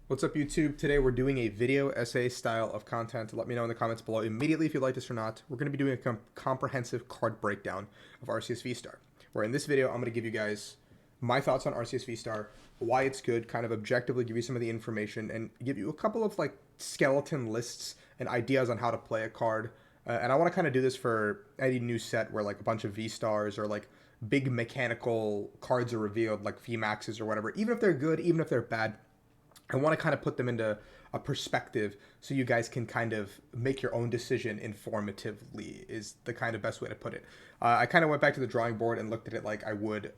What's up, YouTube? Today we're doing a video essay style of content. Let me know in the comments below immediately if you like this or not. We're going to be doing a comprehensive card breakdown of Arceus Vstar, where in this video I'm going to give you guys my thoughts on Arceus Vstar, why it's good, kind of objectively give you some of the information, and give you a couple of like skeleton lists and ideas on how to play a card. And I want to kind of do this for any new set where like a bunch of V-Stars or like big mechanical cards are revealed, like VMAXs or whatever. Even if they're good, even if they're bad, I want to kind of put them into a perspective so you guys can kind of make your own decision informatively is the kind of best way to put it. I kind of went back to the drawing board and looked at it like I would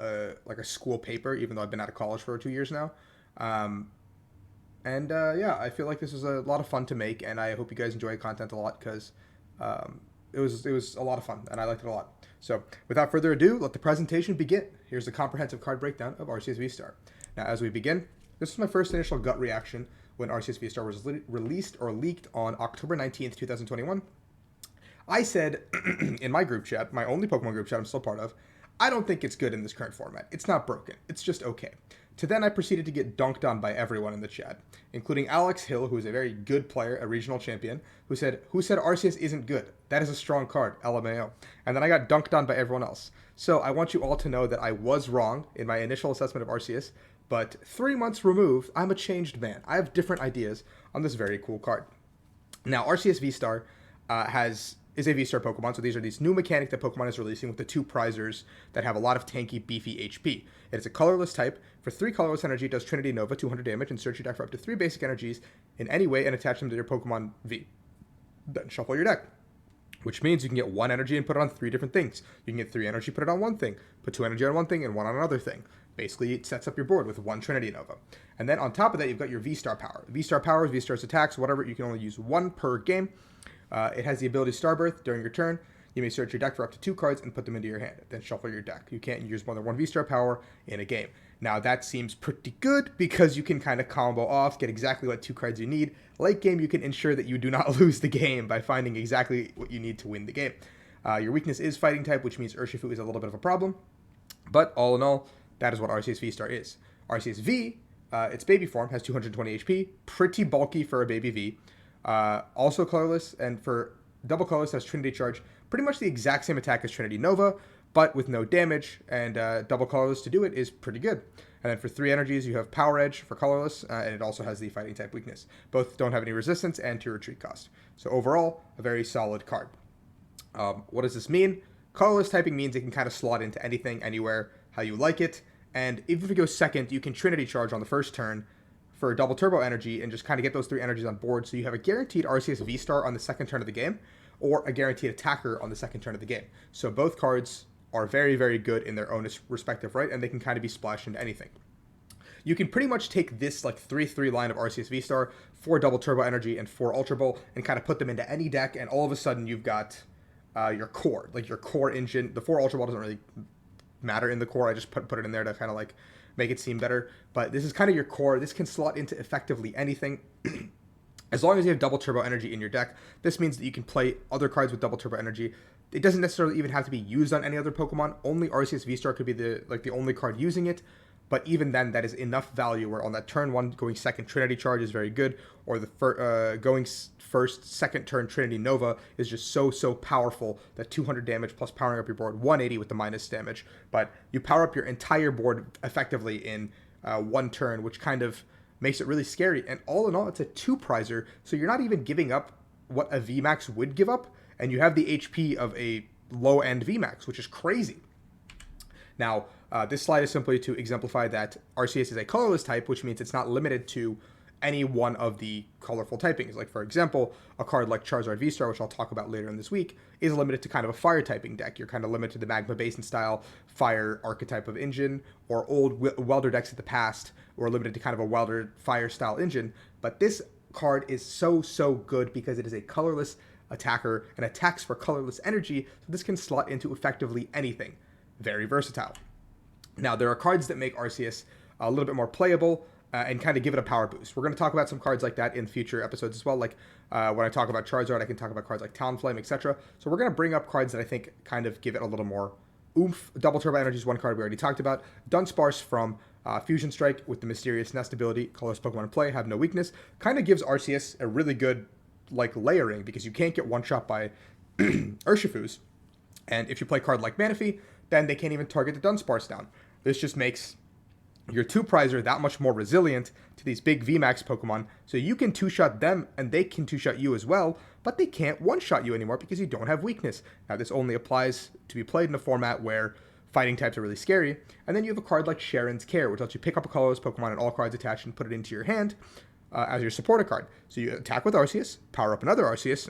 like a school paper, even though I've been out of college for 2 years now. Yeah, I feel like this is a lot of fun to make, and I hope you guys enjoy the content a lot because it was a lot of fun, and I liked it a lot. So without further ado, let the presentation begin. Here's the comprehensive card breakdown of Arceus Vstar. Now, as we begin, this was my first initial gut reaction when Arceus Vstar was released or leaked on October 19th, 2021. I said in my group chat, my only Pokemon group chat I'm still part of, I don't think it's good in this current format. It's not broken. It's just okay. To then I proceeded to get dunked on by everyone in the chat, including Alex Hill, who is a very good player, a regional champion, who said Arceus isn't good? That is a strong card, LMAO. And then I got dunked on by everyone else. So I want you all to know that I was wrong in my initial assessment of Arceus, but 3 months removed, I'm a changed man. I have different ideas on this very cool card. Now, Arceus Vstar is a V-Star Pokemon, so these are these new mechanics that Pokemon is releasing with the two prizers that have a lot of tanky, beefy HP. It is a colorless type. For 3 colorless energy, it does Trinity Nova, 200 damage, and search your deck for up to 3 basic energies in any way and attach them to your Pokemon V. Then shuffle your deck, which means you can get 1 energy and put it on 3 different things. You can get 3 energy, put it on 1 thing, put 2 energy on 1 thing, and 1 on another thing. Basically, it sets up your board with 1 Trinity Nova. And then on top of that, you've got your V-Star power. V-Star powers, V-Star's attacks, whatever, you can only use 1 per game. It has the ability Starbirth. During your turn, you may search your deck for up to 2 cards and put them into your hand. Then shuffle your deck. You can't use more than 1 V-Star power in a game. Now, that seems pretty good because you can kind of combo off, get exactly what 2 cards you need. Late game, you can ensure that you do not lose the game by finding exactly what you need to win the game. Your weakness is Fighting type, which means Urshifu is a little bit of a problem. But all in all, that is what Arceus V-Star is. Arceus V, its baby form, has 220 HP, pretty bulky for a baby V. Also colorless, and for double colorless has Trinity Charge, pretty much the exact same attack as Trinity Nova, but with no damage, and double colorless to do it is pretty good. And then for 3 energies, you have Power Edge for colorless, and it also has the Fighting type weakness. Both don't have any resistance and 2 retreat cost. So overall, a very solid card. What does this mean? Colorless typing means it can kind of slot into anything, anywhere, how you like it. And even if it goes second, you can Trinity Charge on the first turn for double turbo energy and just kind of get those 3 energies on board. So you have a guaranteed Arceus V-Star on the second turn of the game, or a guaranteed attacker on the second turn of the game. So both cards are very, very good in their own respective right, and they can kind of be splashed into anything. You can pretty much take this like 3-3 line of Arceus V-Star, 4 double turbo energy and 4 Ultra Ball, and kind of put them into any deck, and all of a sudden you've got your core, like your core engine. The 4 Ultra Ball doesn't really matter in the core. I just put it in there to kind of like make it seem better, but this is kind of your core. This can slot into effectively anything. As long as you have double turbo energy in your deck, this means that you can play other cards with double turbo energy. It doesn't necessarily even have to be used on any other Pokemon. Only Arceus V-Star could be the only card using it, but even then, that is enough value where on that turn 1, going second Trinity Charge is very good, or the going first, second turn Trinity Nova is just so powerful that 200 damage plus powering up your board, 180 with the minus damage, but you power up your entire board effectively in 1 turn, which kind of makes it really scary. And all in all, it's a 2-prizer, so you're not even giving up what a VMAX would give up, and you have the HP of a low-end VMAX, which is crazy. Now, this slide is simply to exemplify that Arceus is a colorless type, which means it's not limited to any one of the colorful typings. Like, for example, a card like Charizard V-Star, which I'll talk about later in this week, is limited to kind of a fire typing deck. You're kind of limited to the Magma Basin style fire archetype of engine, or old welder decks of the past, or limited to kind of a welder fire style engine. But this card is so good because it is a colorless attacker and attacks for colorless energy, so this can slot into effectively anything. Very versatile. Now, there are cards that make Arceus a little bit more playable and kind of give it a power boost. We're going to talk about some cards like that in future episodes as well. Like when I talk about Charizard, I can talk about cards like Talonflame, etc. So we're going to bring up cards that I think kind of give it a little more oomph. Double Turbo Energy is one card we already talked about. Dunsparce from Fusion Strike with the mysterious nest ability, colorless Pokemon in play have no weakness, kind of gives Arceus a really good like layering because you can't get one shot by Urshifu's, and if you play a card like Manaphy, then they can't even target the Dunsparce down. This just makes your 2-prizer that much more resilient to these big VMAX Pokemon, so you can 2-shot them and they can 2-shot you as well, but they can't 1-shot you anymore because you don't have weakness. Now this only applies to be played in a format where fighting types are really scary, and then you have a card like Sharon's Care, which lets you pick up a colorless Pokemon and all cards attached and put it into your hand as your supporter card. So you attack with Arceus, power up another Arceus,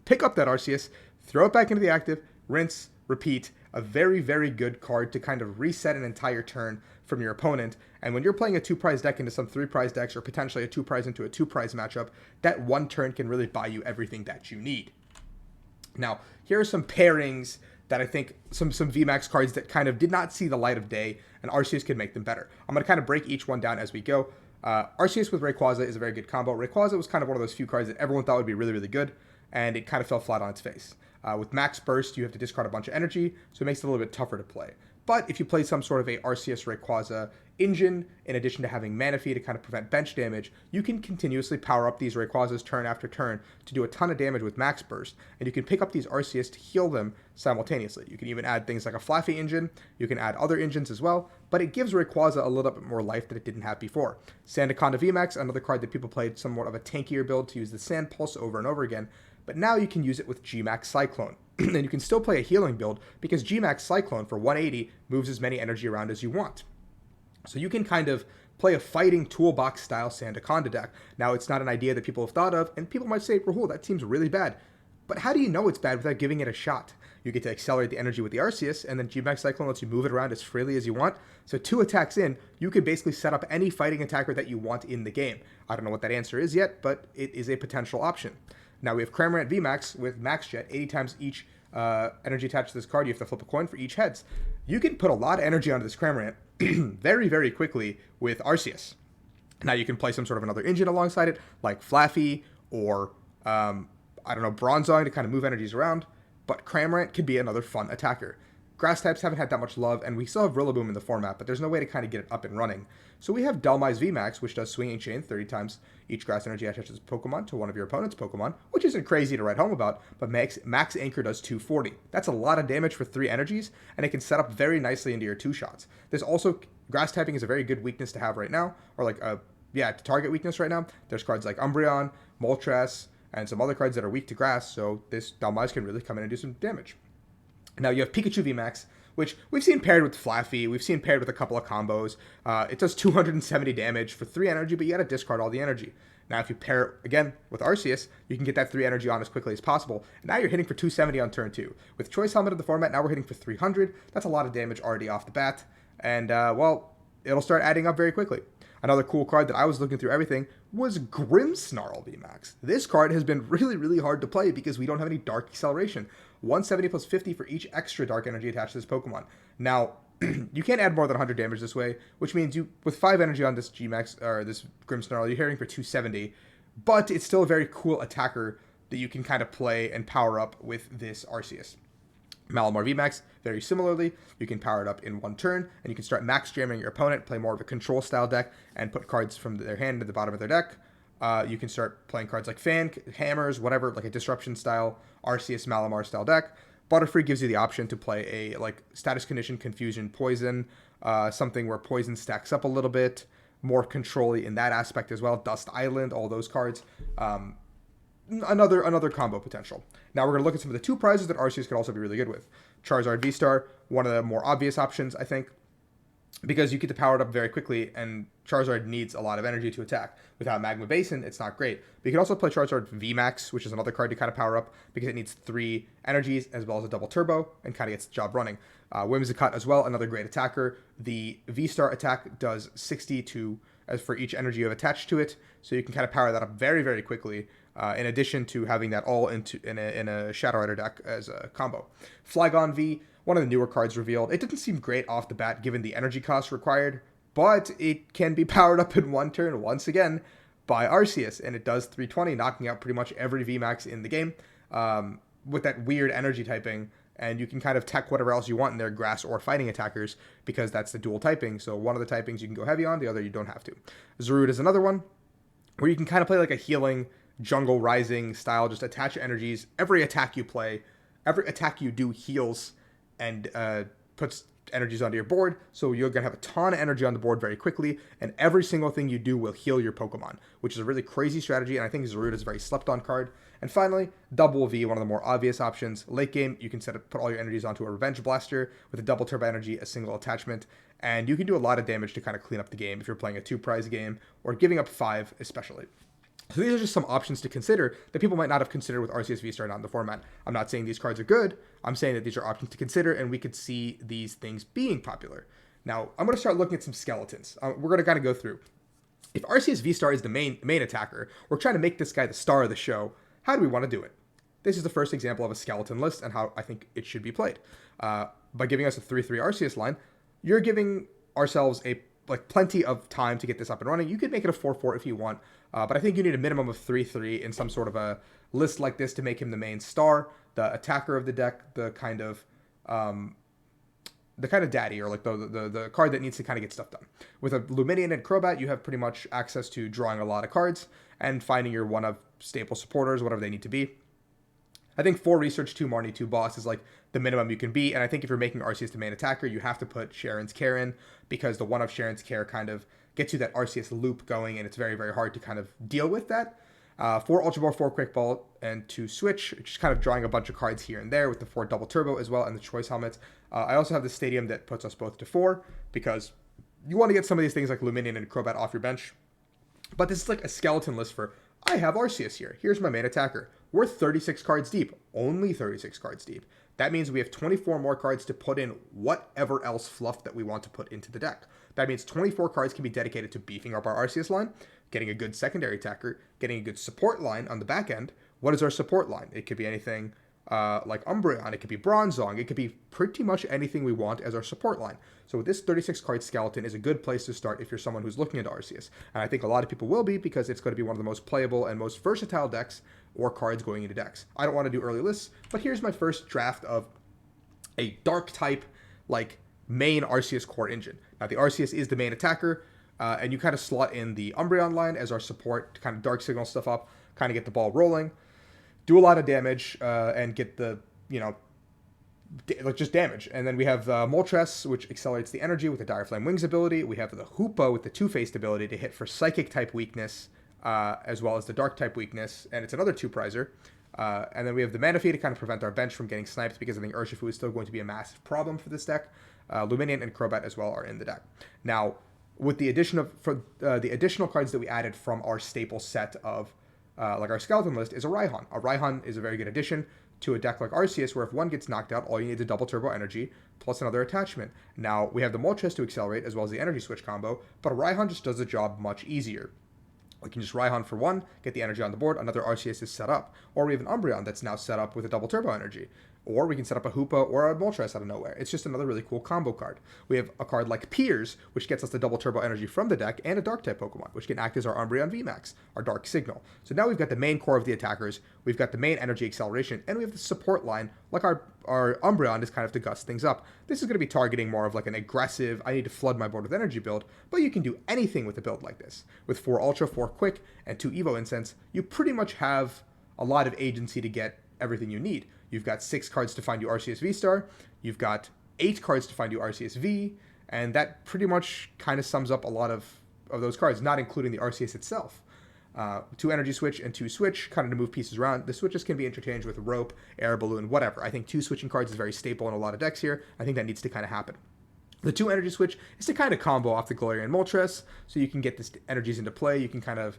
pick up that Arceus, throw it back into the active, rinse, repeat. A very, very good card to kind of reset an entire turn from your opponent. And when you're playing a 2-prize deck into some 3-prize decks, or potentially a 2-prize into a 2-prize matchup, that one turn can really buy you everything that you need. Now, here are some pairings that I think some VMAX cards that kind of did not see the light of day, and Arceus could make them better. I'm going to kind of break each one down as we go. Arceus with Rayquaza is a very good combo. Rayquaza was kind of one of those few cards that everyone thought would be really, really good, and it kind of fell flat on its face. With Max Burst, you have to discard a bunch of energy, so it makes it a little bit tougher to play. But if you play some sort of a Arceus Rayquaza engine, in addition to having Manaphy to kind of prevent bench damage, you can continuously power up these Rayquazas turn after turn to do a ton of damage with Max Burst, and you can pick up these Arceus to heal them simultaneously. You can even add things like a Flaffy engine, you can add other engines as well, but it gives Rayquaza a little bit more life that it didn't have before. Sandaconda VMAX, another card that people played somewhat of a tankier build to use the Sand Pulse over and over again, but now you can use it with Gmax Cyclone. And you can still play a healing build because Gmax Cyclone for 180 moves as many energy around as you want. So you can kind of play a fighting toolbox style Sandaconda deck. Now it's not an idea that people have thought of, and people might say, Rahul, that seems really bad. But how do you know it's bad without giving it a shot? You get to accelerate the energy with the Arceus, and then Gmax Cyclone lets you move it around as freely as you want. So 2 attacks in, you can basically set up any fighting attacker that you want in the game. I don't know what that answer is yet, but it is a potential option. Now we have Cramorant VMAX with Max Jet, 80 times each energy attached to this card. You have to flip a coin for each heads. You can put a lot of energy onto this Cramorant very, very quickly with Arceus. Now you can play some sort of another engine alongside it, like Flaffy or, I don't know, Bronzong to kind of move energies around. But Cramorant could be another fun attacker. Grass types haven't had that much love, and we still have Rillaboom in the format, but there's no way to kind of get it up and running. So we have Dhelmise VMAX, which does Swinging Chain 30 times each grass energy attaches Pokemon to one of your opponent's Pokemon, which isn't crazy to write home about, but Max Anchor does 240. That's a lot of damage for 3 energies, and it can set up very nicely into your 2-shots. There's also, grass typing is a very good weakness to have right now, or like to target weakness right now. There's cards like Umbreon, Moltres, and some other cards that are weak to grass, so this Dhelmise can really come in and do some damage. Now you have Pikachu VMAX, which we've seen paired with Flaffy, we've seen paired with a couple of combos. It does 270 damage for 3 energy, but you gotta discard all the energy. Now if you pair it, again, with Arceus, you can get that 3 energy on as quickly as possible, and now you're hitting for 270 on turn 2. With Choice Helmet in the format, now we're hitting for 300. That's a lot of damage already off the bat, and well, it'll start adding up very quickly. Another cool card that I was looking through everything was Grimmsnarl VMAX. This card has been really, really hard to play because we don't have any Dark Acceleration. 170 plus 50 for each extra Dark Energy attached to this Pokemon. Now, you can't add more than 100 damage this way, which means you, with 5 energy on this Gmax, or this Grimmsnarl, you're hitting for 270, but it's still a very cool attacker that you can kind of play and power up with this Arceus. Malamar VMAX, very similarly, you can power it up in 1 turn, and you can start max jamming your opponent, play more of a control style deck, and put cards from their hand to the bottom of their deck. You can start playing cards like Fan, Hammers, whatever, like a Disruption style, Arceus Malamar style deck. Butterfree gives you the option to play a like Status Condition, Confusion, Poison, something where Poison stacks up a little bit, more control-y in that aspect as well. Dust Island, all those cards. Another combo potential. Now we're going to look at some of the 2 prizes that Arceus could also be really good with. Charizard Vstar, one of the more obvious options, I think, because you get to power it up very quickly, and Charizard needs a lot of energy to attack. Without Magma Basin, it's not great. But you can also play Charizard VMAX, which is another card to kind of power up, because it needs 3 energies, as well as a double turbo, and kind of gets the job running. Whimsicott as well, another great attacker. The V-Star attack does 60 as for each energy you have attached to it, so you can kind of power that up very, very quickly, in addition to having that all in a Shadow Rider deck as a combo. Flygon V, one of the newer cards revealed. It didn't seem great off the bat given the energy cost required, but it can be powered up in 1 turn once again by Arceus, and it does 320, knocking out pretty much every VMAX in the game. With that weird energy typing, And you can kind of tech whatever else you want in there, grass or fighting attackers, because that's the dual typing. So one of the typings you can go heavy on, the other you don't have to. Zarud is another one where you can kind of play like a healing jungle rising style, just attach energies. Every attack you play, every attack you do heals and puts energies onto your board, so you're going to have a ton of energy on the board very quickly, and every single thing you do will heal your Pokemon, which is a really crazy strategy, and I think Zarud is a very slept on card. And finally, Double V, one of the more obvious options. Late game, you can put all your energies onto a Revenge Blaster with a double turbo energy, a single attachment, and you can do a lot of damage to kind of clean up the game if you're playing a 2-prize game, or giving up 5 especially. So these are just some options to consider that people might not have considered with Arceus Vstar not in the format. I'm not saying these cards are good. I'm saying that these are options to consider, and we could see these things being popular. Now, I'm going to start looking at some skeletons. We're going to kind of go through. If Arceus Vstar is the main attacker, we're trying to make this guy the star of the show. How do we want to do it? This is the first example of a skeleton list and how I think it should be played. By giving us a 3-3 Arceus line, you're giving ourselves plenty of time to get this up and running. You could make it a 4-4 if you want, but I think you need a minimum of 3-3 in some sort of a list like this to make him the main star, the attacker of the deck, the kind of daddy, or like the card that needs to kind of get stuff done. With a Luminion and Crobat, you have pretty much access to drawing a lot of cards and finding your one of staple supporters, whatever they need to be. I think 4 research, 2 Marnie, 2 boss is like the minimum you can be. And I think if you're making Arceus the main attacker, you have to put Sharon's Care in, because the one of Sharon's Care kind of gets you that Arceus loop going, and it's very, very hard to kind of deal with that. 4 Ultra Ball, 4 Quick Ball, and 2 Switch, just kind of drawing a bunch of cards here and there with the 4 Double Turbo as well, and the Choice Helmets. I also have the Stadium that puts us both to 4, because you want to get some of these things like Luminion and Crobat off your bench. But this is like a skeleton list for, I have Arceus here. Here's my main attacker. We're 36 cards deep. Only 36 cards deep. That means we have 24 more cards to put in whatever else fluff that we want to put into the deck. That means 24 cards can be dedicated to beefing up our Arceus line, getting a good secondary attacker, getting a good support line on the back end. What is our support line? It could be anything like Umbreon, it could be Bronzong, it could be pretty much anything we want as our support line. So this 36 card skeleton is a good place to start if you're someone who's looking into Arceus. And I think a lot of people will be, because it's going to be one of the most playable and most versatile decks or cards going into decks. I don't want to do early lists, but here's my first draft of a dark type, like main Arceus core engine. Now the Arceus is the main attacker, and you kind of slot in the Umbreon line as our support to kind of dark signal stuff up, kind of get the ball rolling, do a lot of damage, and get the, just damage. And then we have Moltres, which accelerates the energy with the Dire Flame Wings ability. We have the Hoopa with the Two-Faced ability to hit for Psychic type weakness, as well as the Dark type weakness, and it's another 2-prizer. And then we have the Manaphy to kind of prevent our bench from getting sniped, because I think Urshifu is still going to be a massive problem for this deck. Luminion and Crobat as well are in the deck. Now, with the addition of the additional cards that we added from our staple set of like our skeleton list, is a Raihan. A Raihan is a very good addition to a deck like Arceus, where if one gets knocked out, all you need is a double turbo energy plus another attachment. Now, we have the Moltres to accelerate as well as the energy switch combo, but a Raihan just does the job much easier. We can just Raihan for 1, get the energy on the board, another Arceus is set up. Or we have an Umbreon that's now set up with a double turbo energy. Or we can set up a Hoopa or a Moltres out of nowhere. It's just another really cool combo card. We have a card like Piers, which gets us the double turbo energy from the deck, and a Dark type Pokemon, which can act as our Umbreon VMAX, our Dark Signal. So now we've got the main core of the attackers, we've got the main energy acceleration, and we have the support line, like our Umbreon is kind of to gust things up. This is going to be targeting more of like an aggressive, I need to flood my board with energy build, but you can do anything with a build like this. With 4 Ultra, 4 Quick, and 2 Evo Incense, you pretty much have a lot of agency to get everything you need. You've got 6 cards to find you Arceus Vstar, you've got 8 cards to find you Arceus V, and that pretty much kind of sums up a lot of those cards, not including the Arceus itself. 2 energy switch and 2 switch, kind of to move pieces around. The switches can be interchanged with rope, air balloon, whatever. I think 2 switching cards is very staple in a lot of decks here. I think that needs to kind of happen. The 2 energy switch is to kind of combo off the Galarian Moltres, so you can get this energies into play. You can kind of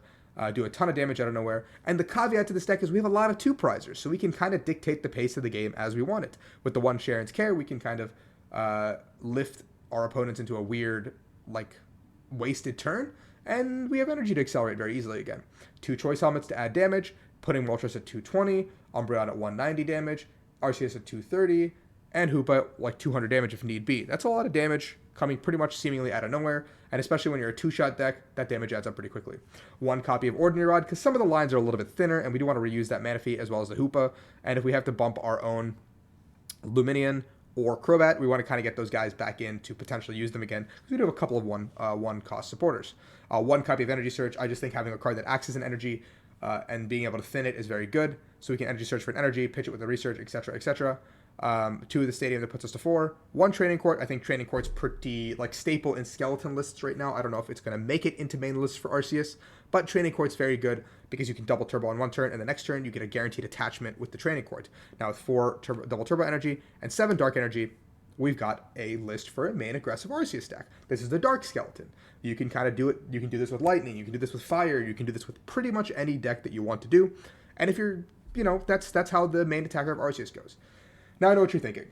do a ton of damage out of nowhere. And the caveat to this deck is we have a lot of 2-prizers, so we can kind of dictate the pace of the game as we want it. With the 1 Sharon's Care, we can kind of lift our opponents into a weird, like, wasted turn, and we have energy to accelerate very easily again. 2 Choice Helmets to add damage, putting Moltres at 220, Umbreon at 190 damage, Arceus at 230, and Hoopa like 200 damage if need be. That's a lot of damage coming pretty much seemingly out of nowhere, and especially when you're a 2-shot deck, that damage adds up pretty quickly. 1 copy of Ordinary Rod, because some of the lines are a little bit thinner, and we do want to reuse that Manaphy as well as the Hoopa, and if we have to bump our own Luminian, or Crobat. We want to kind of get those guys back in to potentially use them again, because we do have a couple of one cost supporters. One copy of Energy Search. I just think having a card that acts as an energy and being able to thin it is very good. So we can Energy Search for an energy, pitch it with a research, etc., etc. 2 of the stadium that puts us to 4. 1 training court. I think training court's pretty like staple in skeleton lists right now. I don't know if it's going to make it into main lists for Arceus, but training court's very good because you can double turbo on one turn, and the next turn you get a guaranteed attachment with the training court. Now with 4 double turbo energy and 7 dark energy, we've got a list for a main aggressive Arceus deck. This is the dark skeleton. You can kind of do it. You can do this with lightning. You can do this with fire. You can do this with pretty much any deck that you want to do. And if you're, that's how the main attacker of Arceus goes. Now I know what you're thinking.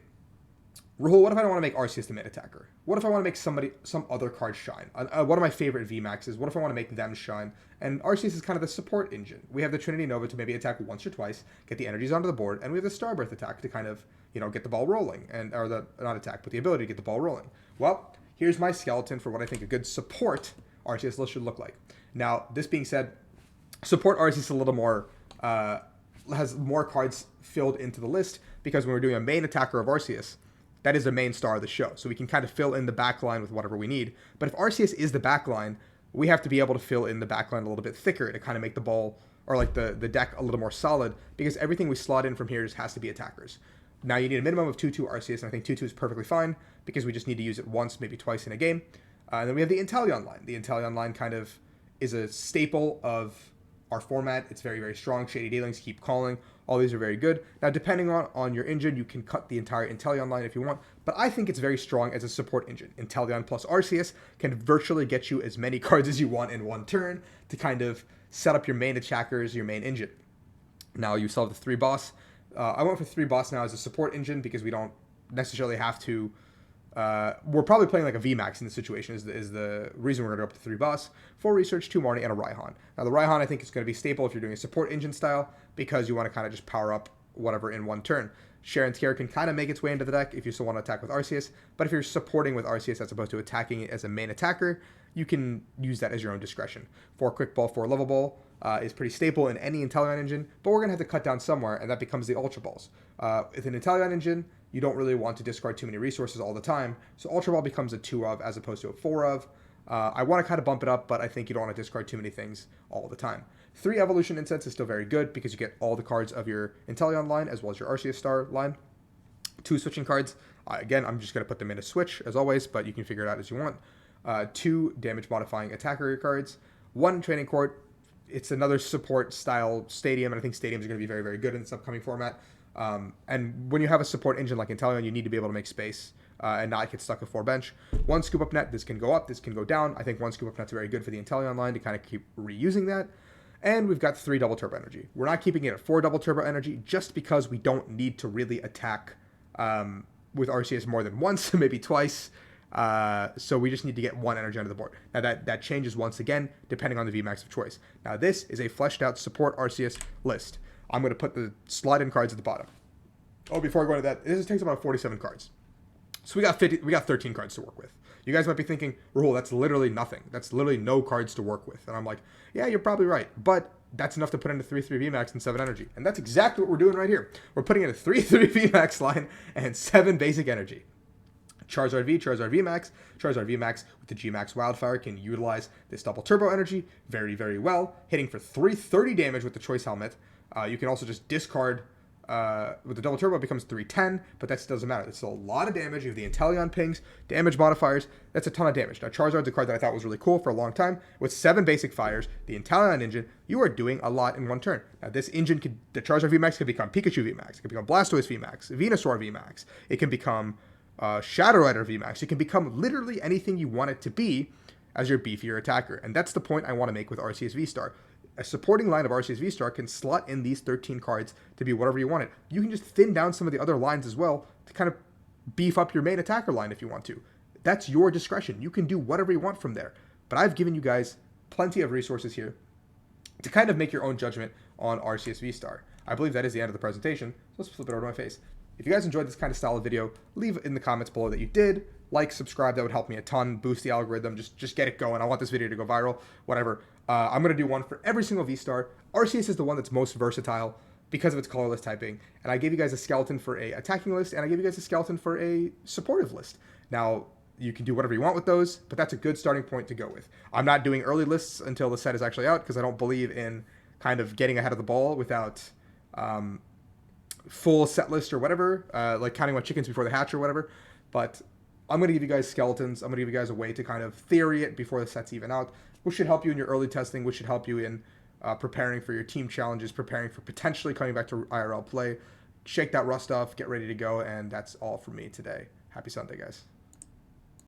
Rahul, what if I don't want to make Arceus the main attacker? What if I want to make some other card shine? One of my favorite VMAXs, what if I want to make them shine? And Arceus is kind of the support engine. We have the Trinity Nova to maybe attack once or twice, get the energies onto the board, and we have the Starbirth attack to kind of, get the ball rolling, not attack, but the ability to get the ball rolling. Well, here's my skeleton for what I think a good support Arceus list should look like. Now, this being said, support Arceus is a little more, has more cards filled into the list, because when we're doing a main attacker of Arceus, that is the main star of the show. So we can kind of fill in the back line with whatever we need. But if Arceus is the back line, we have to be able to fill in the back line a little bit thicker to kind of make the ball, or like the deck a little more solid, because everything we slot in from here just has to be attackers. Now you need a minimum of 2/2 Arceus, and I think 2/2 is perfectly fine, because we just need to use it once, maybe twice in a game. And then we have the Inteleon line. The Inteleon line kind of is a staple of our format. It's very, very strong. Shady Dealings, Keep Calling. All these are very good. Now, depending on your engine, you can cut the entire Inteleon line if you want, but I think it's very strong as a support engine. Inteleon plus Arceus can virtually get you as many cards as you want in one turn to kind of set up your main attackers, your main engine. Now, you still have the 3 boss. I went for 3 boss now as a support engine because we don't necessarily have to. We're probably playing like a VMAX in this situation is the reason we're going to go up to 3 boss. 4 research, 2 Marnie, and a Raihan. Now the Raihan I think is going to be staple if you're doing a support engine style, because you want to kind of just power up whatever in one turn. Sharon's Care can kind of make its way into the deck if you still want to attack with Arceus, but if you're supporting with Arceus as opposed to attacking it as a main attacker, you can use that as your own discretion. 4 Quick Ball, 4 Level Ball is pretty staple in any Inteleon engine, but we're going to have to cut down somewhere, and that becomes the Ultra Balls. With an Inteleon engine, you don't really want to discard too many resources all the time, so Ultra Ball becomes a 2 of as opposed to a 4 of. I want to kind of bump it up, but I think you don't want to discard too many things all the time. 3 Evolution Incense is still very good because you get all the cards of your Inteleon line as well as your Arceus Star line. 2 switching cards. Again, I'm just going to put them in a switch as always, but you can figure it out as you want. 2 damage modifying attacker cards. 1 training court. It's another support style stadium, and I think stadiums are going to be very, very good in this upcoming format. And when you have a support engine like Inteleon, you need to be able to make space and not get stuck with 4 bench. 1 scoop up net. This can go up. This can go down. I think 1 scoop up net's very good for the Inteleon line to kind of keep reusing that. And we've got 3 double turbo energy. We're not keeping it at 4 double turbo energy just because we don't need to really attack with Arceus more than once, maybe twice. So we just need to get 1 energy onto the board. Now that changes once again, depending on the VMAX of choice. Now this is a fleshed out support Arceus list. I'm going to put the slide in cards at the bottom. Oh, before I go into that, this takes about 47 cards. So we got 13 cards to work with. You guys might be thinking, Rahul, that's literally nothing. That's literally no cards to work with. And I'm like, yeah, you're probably right. But that's enough to put into 3/3 VMAX and 7 energy. And that's exactly what we're doing right here. We're putting in a 3/3 VMAX line and 7 basic energy. Charizard V, Charizard VMAX. Charizard VMAX with the Gmax Wildfire can utilize this double turbo energy very, very well, hitting for 330 damage with the Choice Helmet. You can also just discard with the double turbo, it becomes 310, but that still doesn't matter. It's still a lot of damage. You have the Inteleon pings, damage modifiers. That's a ton of damage. Now, Charizard's a card that I thought was really cool for a long time. With 7 basic fires, the Inteleon engine, you are doing a lot in one turn. Now, this engine, the Charizard VMAX can become Pikachu VMAX. It can become Blastoise VMAX, Venusaur VMAX. It can become Shadow Rider VMAX. It can become literally anything you want it to be as your beefier attacker. And that's the point I want to make with Arceus Vstar. A supporting line of Arceus Vstar can slot in these 13 cards to be whatever you want it. You can just thin down some of the other lines as well to kind of beef up your main attacker line if you want to. That's your discretion. You can do whatever you want from there. But I've given you guys plenty of resources here to kind of make your own judgment on Arceus Vstar. I believe that is the end of the presentation. So let's flip it over to my face. If you guys enjoyed this kind of style of video, leave in the comments below that you did. Like, subscribe, that would help me a ton. Boost the algorithm, just get it going. I want this video to go viral, whatever. I'm going to do one for every single V-Star. Arceus is the one that's most versatile because of its colorless typing. And I gave you guys a skeleton for a attacking list, and I gave you guys a skeleton for a supportive list. Now, you can do whatever you want with those, but that's a good starting point to go with. I'm not doing early lists until the set is actually out because I don't believe in kind of getting ahead of the ball without full set list or whatever, like counting on chickens before the hatch or whatever. But I'm going to give you guys skeletons. I'm going to give you guys a way to kind of theory it before the set's even out, which should help you in your early testing, which should help you in preparing for your team challenges, preparing for potentially coming back to IRL play. Shake that rust off, get ready to go, and that's all from me today. Happy Sunday, guys.